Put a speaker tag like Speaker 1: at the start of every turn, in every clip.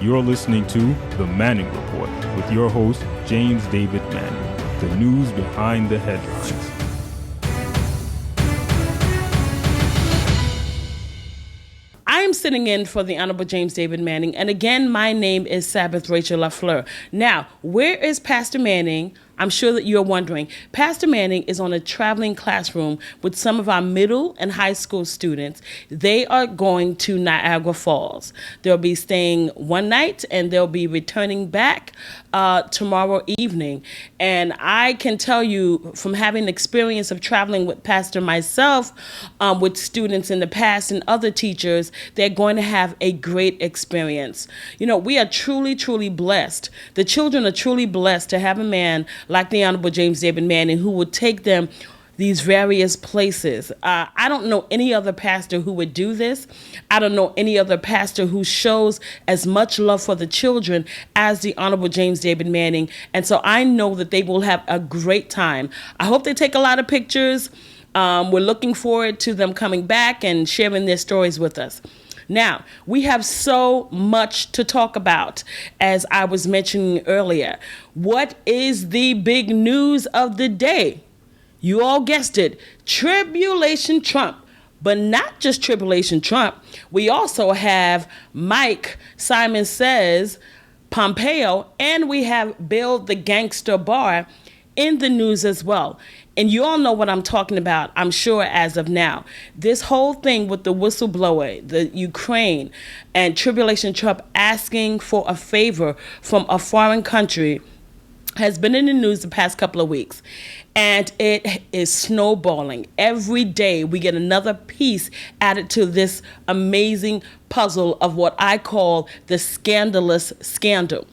Speaker 1: You're listening to The Manning Report with your host, James David Manning. The news behind the headlines.
Speaker 2: I am sitting in for the Honorable James David Manning, and again, my name is Sabbath Rachel LaFleur. Now, where is Pastor Manning? I'm sure that you're wondering. Pastor Manning is on a traveling classroom with some of our middle and high school students. They are going to Niagara Falls. They'll be staying one night and they'll be returning back tomorrow evening. And I can tell you from having experience of traveling with Pastor myself, with students in the past and other teachers, they're going to have a great experience. You know, we are truly, truly blessed. The children are truly blessed to have a man like the Honorable James David Manning, who would take them these various places. I don't know any other pastor who would do this. I don't know any other pastor who shows as much love for the children as the Honorable James David Manning. And so I know that they will have a great time. I hope they take a lot of pictures. We're looking forward to them coming back and sharing their stories with us. Now, we have so much to talk about, as I was mentioning earlier. What is the big news of the day? You all guessed it, Tribulation Trump. But not just Tribulation Trump. We also have Mike, Simon Says, Pompeo, and we have Bill the Gangster Barr in the news as well. And you all know what I'm talking about, I'm sure, as of now. This whole thing with the whistleblower, the Ukraine, and Tribulation Trump asking for a favor from a foreign country has been in the news the past couple of weeks. And it is snowballing. Every day we get another piece added to this amazing puzzle of what I call the Scandalous scandal.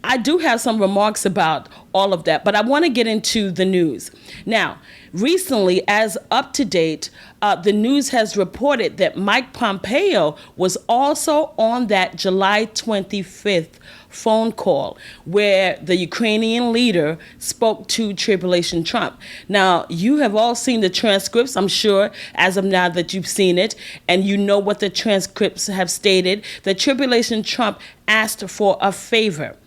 Speaker 2: I do have some remarks about all of that, but I want to get into the news. Now, recently, as up to date, the news has reported that Mike Pompeo was also on that July 25th phone call where the Ukrainian leader spoke to Tribulation Trump. Now, you have all seen the transcripts, I'm sure, as of now that you've seen it, and you know what the transcripts have stated, that Tribulation Trump asked for a favor.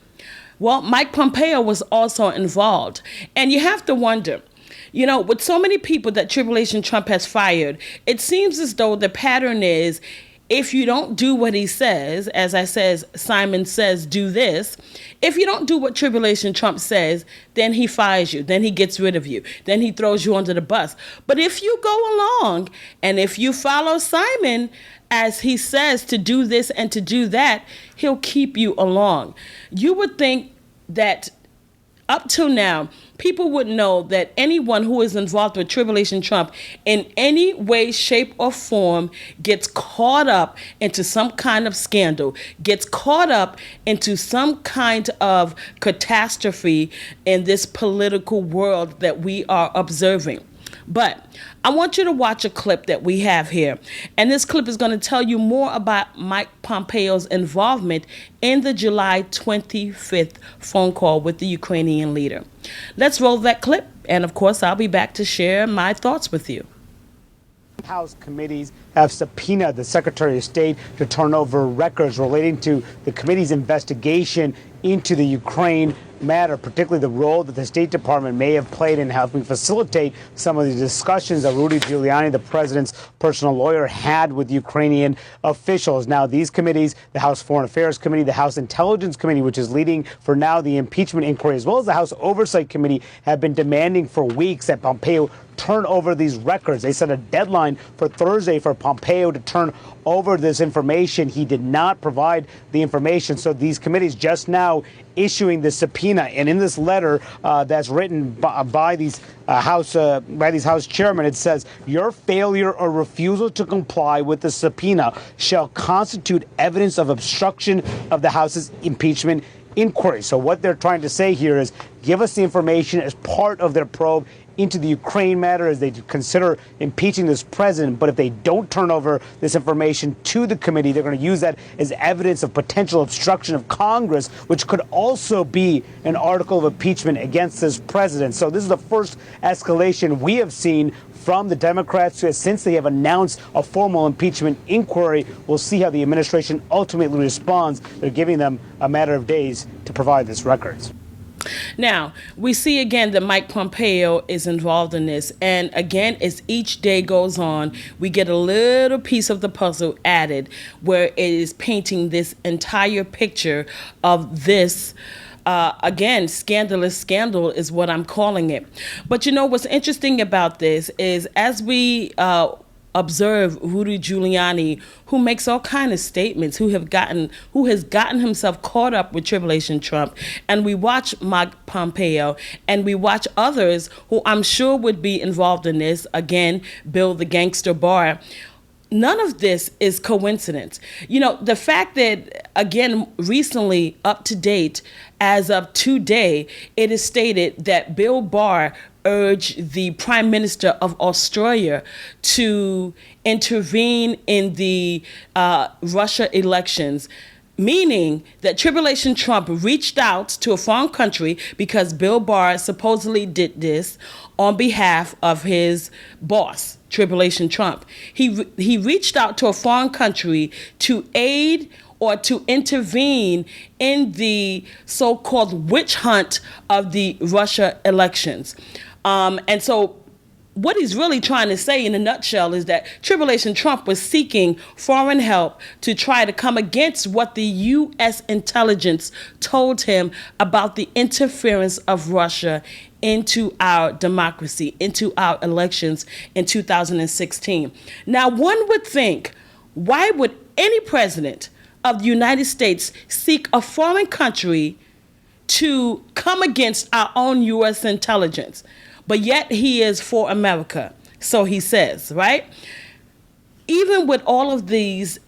Speaker 2: Well, Mike Pompeo was also involved. And you have to wonder, you know, with so many people that Tribulation Trump has fired, it seems as though the pattern is, if you don't do what he says, as I says, Simon Says, do this. If you don't do what Tribulation Trump says, then he fires you. Then he gets rid of you. Then he throws you under the bus. But if you go along and if you follow Simon, as he says, to do this and to do that, he'll keep you along. You would think that up till now, people would know that anyone who is involved with Tribulation Trump in any way, shape, or form gets caught up into some kind of scandal, gets caught up into some kind of catastrophe in this political world that we are observing. But I want you to watch a clip that we have here. And this clip is going to tell you more about Mike Pompeo's involvement in the July 25th phone call with the Ukrainian leader. Let's roll that clip. And of course, I'll be back to share my thoughts with you.
Speaker 3: House committees have subpoenaed the Secretary of State to turn over records relating to the committee's investigation into the Ukraine matter, particularly the role that the State Department may have played in helping facilitate some of the discussions that Rudy Giuliani, the president's personal lawyer, had with Ukrainian officials. Now, these committees, the House Foreign Affairs Committee, the House Intelligence Committee, which is leading for now the impeachment inquiry, as well as the House Oversight Committee, have been demanding for weeks that Pompeo turn over these records. They set a deadline for Thursday for Pompeo to turn over this information. He did not provide the information. So these committees just now issuing the subpoena. And in this letter that's written by these House chairmen, it says, your failure or refusal to comply with the subpoena shall constitute evidence of obstruction of the House's impeachment inquiry. So what they're trying to say here is give us the information as part of their probe into the Ukraine matter as they consider impeaching this president. But if they don't turn over this information to the committee, they're going to use that as evidence of potential obstruction of Congress, which could also be an article of impeachment against this president. So this is the first escalation we have seen from the Democrats since they have announced a formal impeachment inquiry. We'll see how the administration ultimately responds. They're giving them a matter of days to provide this records.
Speaker 2: Now, we see again that Mike Pompeo is involved in this. And again, as each day goes on, we get a little piece of the puzzle added where it is painting this entire picture of this. Again, scandalous scandal is what I'm calling it. But you know, what's interesting about this is as we observe Rudy Giuliani, who makes all kind of statements, who has gotten himself caught up with Tribulation Trump, and we watch Mike Pompeo, and we watch others who I'm sure would be involved in this, again, Bill the Gangster Barr. None of this is coincidence. You know, the fact that, again, recently, up to date, as of today, it is stated that Bill Barr urged the Prime Minister of Australia to intervene in the Russia elections, meaning that Tribulation Trump reached out to a foreign country because Bill Barr supposedly did this on behalf of his boss, Tribulation Trump. He reached out to a foreign country to aid or to intervene in the so-called witch hunt of the Russia elections. And so what he's really trying to say in a nutshell is that Tribulation Trump was seeking foreign help to try to come against what the U.S. intelligence told him about the interference of Russia into our democracy, into our elections in 2016. Now, one would think, why would any president of the United States seek a foreign country to come against our own U.S. intelligence? But yet he is for America, so he says, right? Even with all of these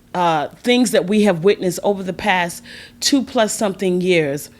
Speaker 2: things that we have witnessed over the past 2+ something years,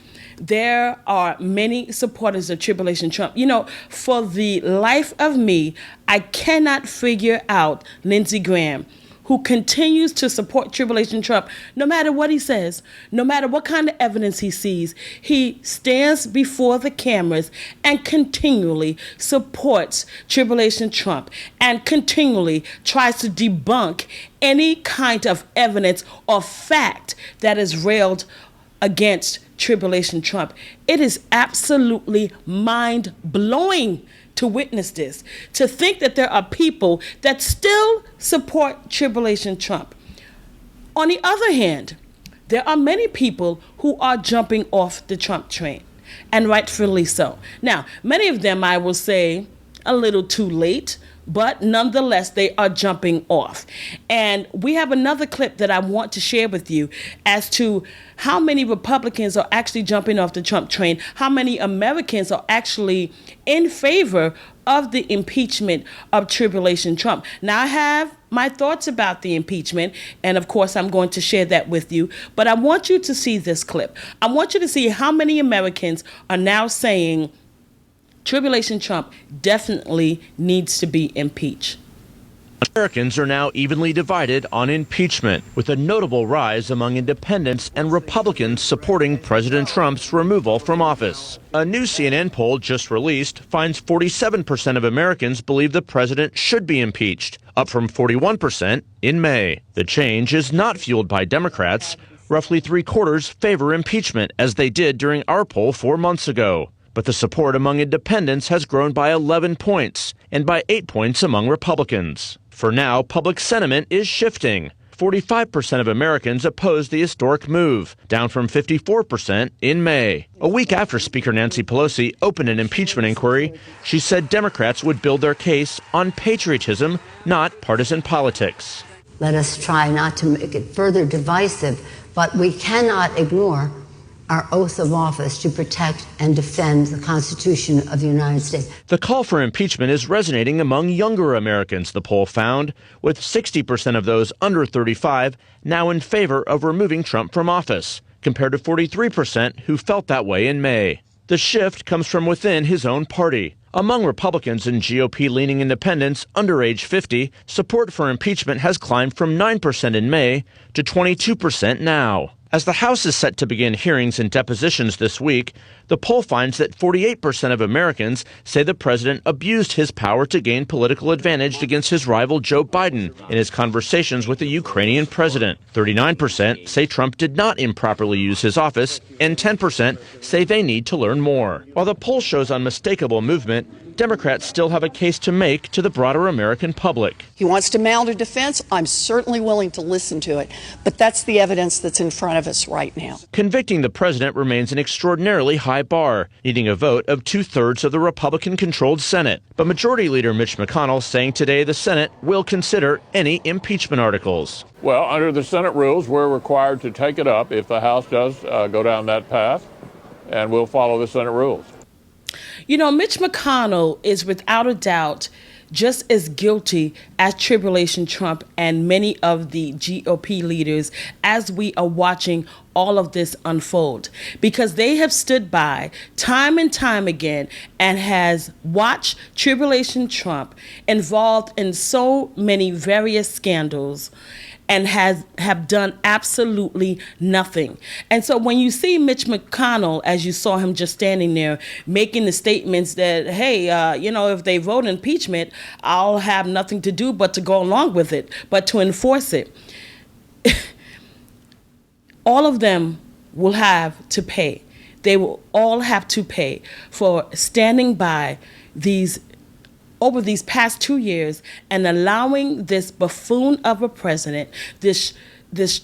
Speaker 2: there are many supporters of Tribulation Trump. You know, for the life of me, I cannot figure out Lindsey Graham, who continues to support Tribulation Trump no matter what he says, no matter what kind of evidence he sees. He stands before the cameras and continually supports Tribulation Trump and continually tries to debunk any kind of evidence or fact that is railed against Tribulation Trump. It is absolutely mind-blowing to witness this, to think that there are people that still support Tribulation Trump. On the other hand, there are many people who are jumping off the Trump train, and rightfully so. Now, many of them, I will say, a little too late, but nonetheless, they are jumping off. And we have another clip that I want to share with you as to how many Republicans are actually jumping off the Trump train, how many Americans are actually in favor of the impeachment of Tribulation Trump. Now, I have my thoughts about the impeachment, and of course, I'm going to share that with you, but I want you to see this clip. I want you to see how many Americans are now saying Tribulation Trump definitely needs to be impeached.
Speaker 4: Americans are now evenly divided on impeachment, with a notable rise among independents and Republicans supporting President Trump's removal from office. A new CNN poll just released finds 47% of Americans believe the president should be impeached, up from 41% in May. The change is not fueled by Democrats. Roughly 3/4 favor impeachment, as they did during our poll 4 months ago. But the support among independents has grown by 11 points and by 8 points among Republicans. For now, public sentiment is shifting. 45% of Americans oppose the historic move, down from 54% in May. A week after Speaker Nancy Pelosi opened an impeachment inquiry, she said Democrats would build their case on patriotism, not partisan politics.
Speaker 5: Let us try not to make it further divisive, but we cannot ignore our oath of office to protect and defend the Constitution of the United States.
Speaker 4: The call for impeachment is resonating among younger Americans, the poll found, with 60% of those under 35 now in favor of removing Trump from office, compared to 43% who felt that way in May. The shift comes from within his own party. Among Republicans and GOP-leaning independents under age 50, support for impeachment has climbed from 9% in May to 22% now. As the House is set to begin hearings and depositions this week, the poll finds that 48% of Americans say the president abused his power to gain political advantage against his rival Joe Biden in his conversations with the Ukrainian president. 39% say Trump did not improperly use his office, and 10% say they need to learn more. While the poll shows unmistakable movement, Democrats still have a case to make to the broader American public.
Speaker 6: He wants to mount a defense. I'm certainly willing to listen to it, but that's the evidence that's in front of us right now.
Speaker 4: Convicting the president remains an extraordinarily high bar, needing a vote of 2/3 of the Republican-controlled Senate. But Majority Leader Mitch McConnell saying today the Senate will consider any impeachment articles.
Speaker 7: Well, under the Senate rules, we're required to take it up if the House does go down that path, and we'll follow the Senate rules.
Speaker 2: You know, Mitch McConnell is without a doubt just as guilty as Tribulation Trump and many of the GOP leaders as we are watching all of this unfold, because they have stood by time and time again and has watched Tribulation Trump involved in so many various scandals and have done absolutely nothing. And so when you see Mitch McConnell, as you saw him just standing there, making the statements that, hey, if they vote impeachment, I'll have nothing to do but to go along with it, but to enforce it. All of them will have to pay. They will all have to pay for standing by over these past 2 years and allowing this buffoon of a president, this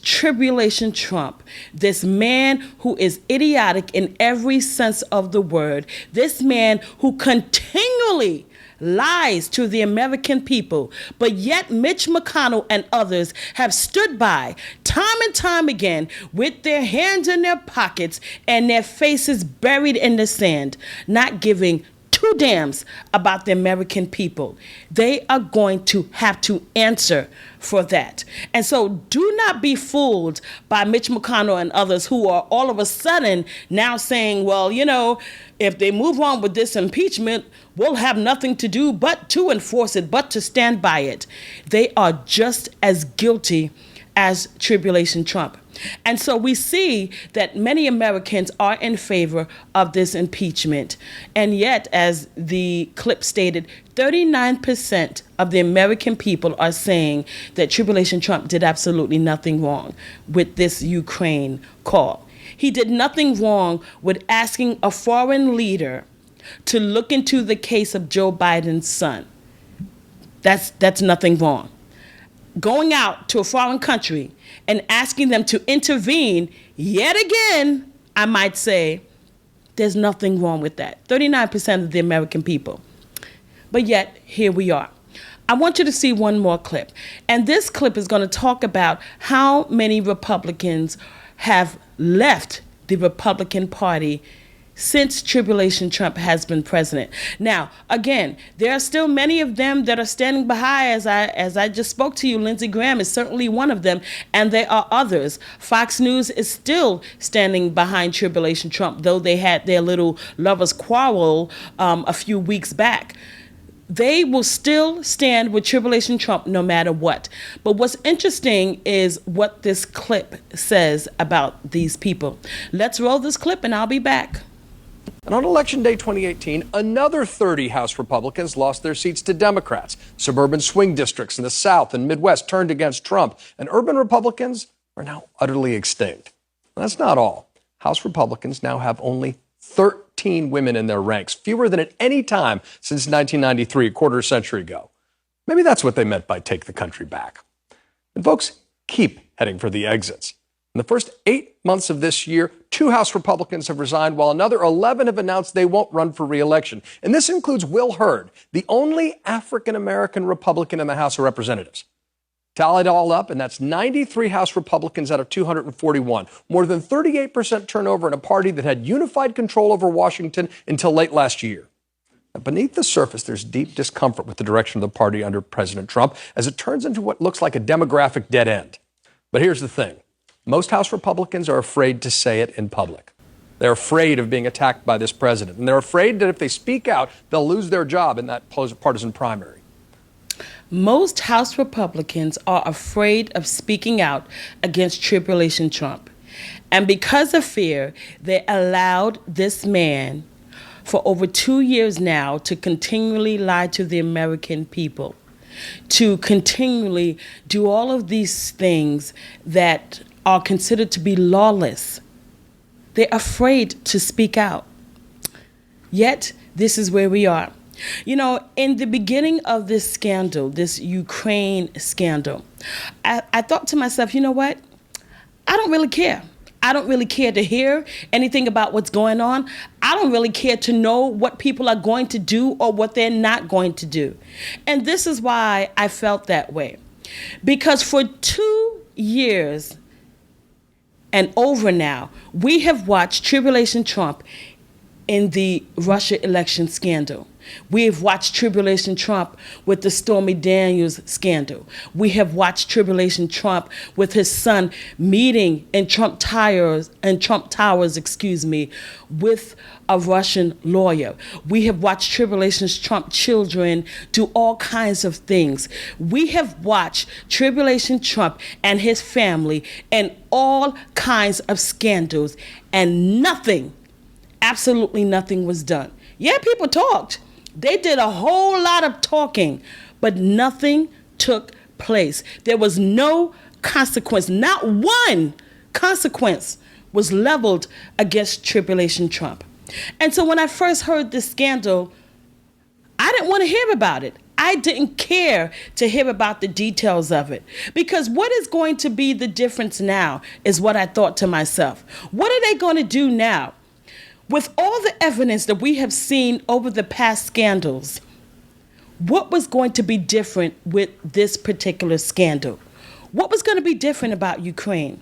Speaker 2: Tribulation Trump, this man who is idiotic in every sense of the word, this man who continually lies to the American people, but yet Mitch McConnell and others have stood by time and time again with their hands in their pockets and their faces buried in the sand, not giving two damns about the American people. They are going to have to answer for that. And so do not be fooled by Mitch McConnell and others who are all of a sudden now saying, well, if they move on with this impeachment, we'll have nothing to do but to enforce it, but to stand by it. They are just as guilty as Tribulation Trump. And so we see that many Americans are in favor of this impeachment. And yet, as the clip stated, 39% of the American people are saying that Tribulation Trump did absolutely nothing wrong with this Ukraine call. He did nothing wrong with asking a foreign leader to look into the case of Joe Biden's son. That's nothing wrong. Going out to a foreign country and asking them to intervene yet again, I might say, there's nothing wrong with that. 39% of the American people. But yet, here we are. I want you to see one more clip. And this clip is going to talk about how many Republicans have left the Republican Party since Tribulation Trump has been president. Now, again, there are still many of them that are standing behind, as I just spoke to you. Lindsey Graham is certainly one of them, and there are others. Fox News is still standing behind Tribulation Trump, though they had their little lovers quarrel a few weeks back. They will still stand with Tribulation Trump no matter what. But what's interesting is what this clip says about these people. Let's roll this clip and I'll be back.
Speaker 8: And on Election Day 2018, another 30 House Republicans lost their seats to Democrats. Suburban swing districts in the South and Midwest turned against Trump, and urban Republicans are now utterly extinct. And that's not all. House Republicans now have only 13 women in their ranks, fewer than at any time since 1993, a quarter century ago. Maybe that's what they meant by take the country back. And folks, keep heading for the exits. In the first 8 months of this year, 2 House Republicans have resigned, while another 11 have announced they won't run for re-election. And this includes Will Hurd, the only African-American Republican in the House of Representatives. Tally it all up, and that's 93 House Republicans out of 241, more than 38% turnover in a party that had unified control over Washington until late last year. Now, beneath the surface, there's deep discomfort with the direction of the party under President Trump as it turns into what looks like a demographic dead end. But here's the thing. Most House Republicans are afraid to say it in public. They're afraid of being attacked by this president, and they're afraid that if they speak out, they'll lose their job in that partisan primary.
Speaker 2: Most House Republicans are afraid of speaking out against Tribulation Trump. And because of fear, they allowed this man for over 2 years now to continually lie to the American people, to continually do all of these things that are considered to be lawless. They're afraid to speak out. Yet, this is where we are. You know, in the beginning of this scandal, this Ukraine scandal, I thought to myself, you know what? I don't really care. I don't really care to hear anything about what's going on. I don't really care to know what people are going to do or what they're not going to do. And this is why I felt that way. Because for 2 years and over now, we have watched Tribulation Trump in the Russia election scandal. We have watched Tribulation Trump with the Stormy Daniels scandal. We have watched Tribulation Trump with his son meeting in Trump Towers, with a Russian lawyer. We have watched Tribulation Trump children do all kinds of things. We have watched Tribulation Trump and his family in all kinds of scandals, and nothing, absolutely nothing was done. Yeah, people talked. They did a whole lot of talking, but nothing took place. There was no consequence. Not one consequence was leveled against Tribulation Trump. And so when I first heard this scandal, I didn't want to hear about it. I didn't care to hear about the details of it. Because what is going to be the difference now is what I thought to myself. What are they going to do now? With all the evidence that we have seen over the past scandals, what was going to be different with this particular scandal? What was going to be different about Ukraine?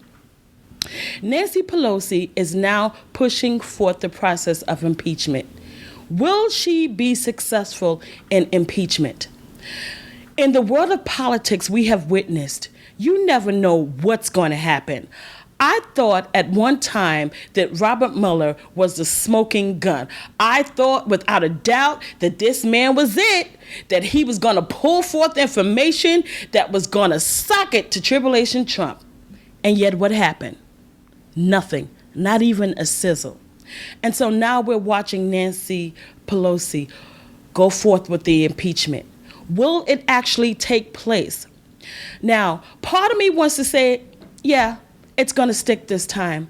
Speaker 2: Nancy Pelosi is now pushing forth the process of impeachment. Will she be successful in impeachment? In the world of politics, we have witnessed, you never know what's going to happen. I thought at one time that Robert Mueller was the smoking gun. I thought without a doubt that this man was it, that he was going to pull forth information that was going to sock it to Tribulation Trump. And yet what happened? Nothing, not even a sizzle. And so now we're watching Nancy Pelosi go forth with the impeachment. Will it actually take place? Now, part of me wants to say, yeah, it's going to stick this time.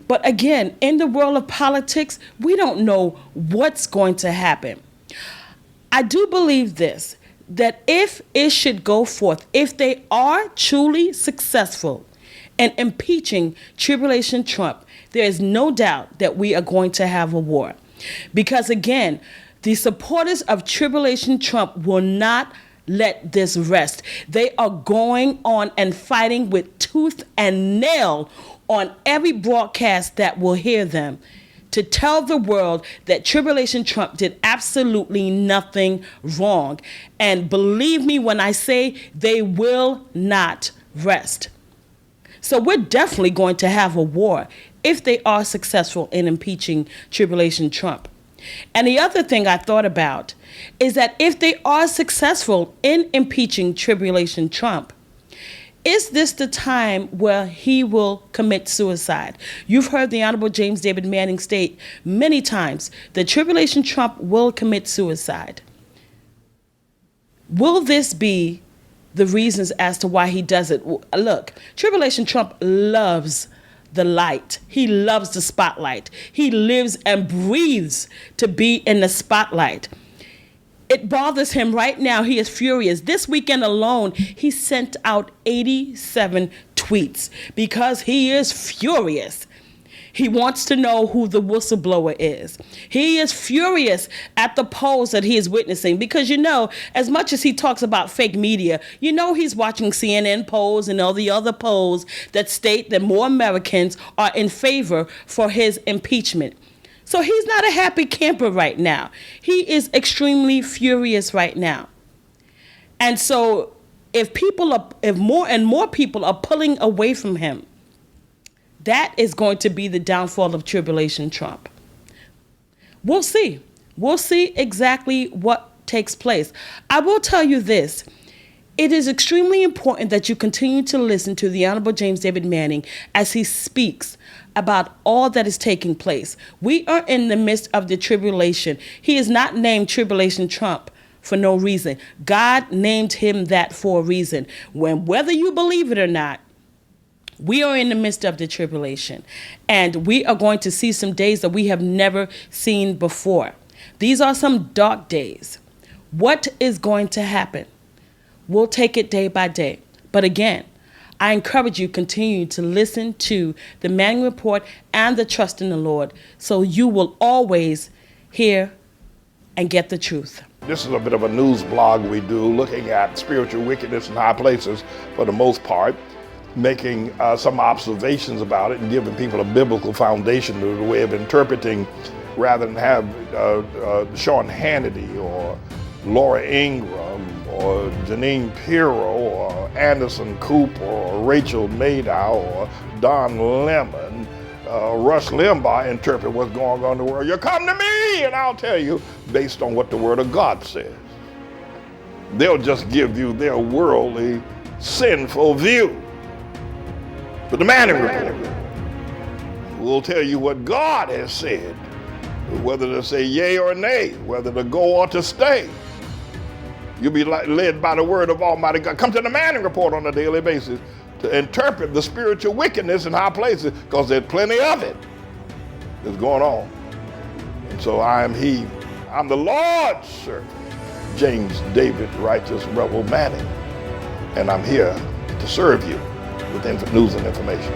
Speaker 2: But again, in the world of politics, we don't know what's going to happen. I do believe this, that if it should go forth, if they are truly successful in impeaching Tribulation Trump, there is no doubt that we are going to have a war. Because again, the supporters of Tribulation Trump will not let this rest. They are going on and fighting with tooth and nail on every broadcast that will hear them to tell the world that Tribulation Trump did absolutely nothing wrong. And believe me when I say they will not rest. So we're definitely going to have a war if they are successful in impeaching Tribulation Trump. And the other thing I thought about is that if they are successful in impeaching Tribulation Trump, is this the time where he will commit suicide? You've heard the Honorable James David Manning state many times that Tribulation Trump will commit suicide. Will this be the reasons as to why he does it? Look, Tribulation Trump loves the light. He loves the spotlight. He lives and breathes to be in the spotlight. It bothers him right now. He is furious. This weekend alone, he sent out 87 tweets because he is furious. He wants to know who the whistleblower is. He is furious at the polls that he is witnessing because, you know, as much as he talks about fake media, you know he's watching CNN polls and all the other polls that state that more Americans are in favor for his impeachment. So he's not a happy camper right now. He is extremely furious right now. And so if more and more people are pulling away from him, that is going to be the downfall of Tribulation Trump. We'll see. We'll see exactly what takes place. I will tell you this. It is extremely important that you continue to listen to the Honorable James David Manning as he speaks about all that is taking place. We are in the midst of the tribulation. He is not named Tribulation Trump for no reason. God named him that for a reason. Whether you believe it or not, we are in the midst of the tribulation, and we are going to see some days that we have never seen before. These are some dark days. What is going to happen? We'll take it day by day. But again, I encourage you continue to listen to the Manning Report and the Trust in the Lord, so you will always hear and get the truth.
Speaker 9: This is a bit of a news blog we do, looking at spiritual wickedness in high places for the most part, making some observations about it and giving people a biblical foundation to the way of interpreting, rather than have Sean Hannity or Laura Ingraham or Janine Pirro or Anderson Cooper or Rachel Maddow or Don Lemon, Rush Limbaugh interpret what's going on in the world. You come to me and I'll tell you based on what the Word of God says. They'll just give you their worldly, sinful view. But the Manning Report will tell you what God has said, whether to say yea or nay, whether to go or to stay. You'll be led by the word of Almighty God. Come to the Manning Report on a daily basis to interpret the spiritual wickedness in high places, because there's plenty of it that's going on. And so I am he. I'm the Lord's servant, James David Righteous Rebel Manning, and I'm here to serve you with news and information.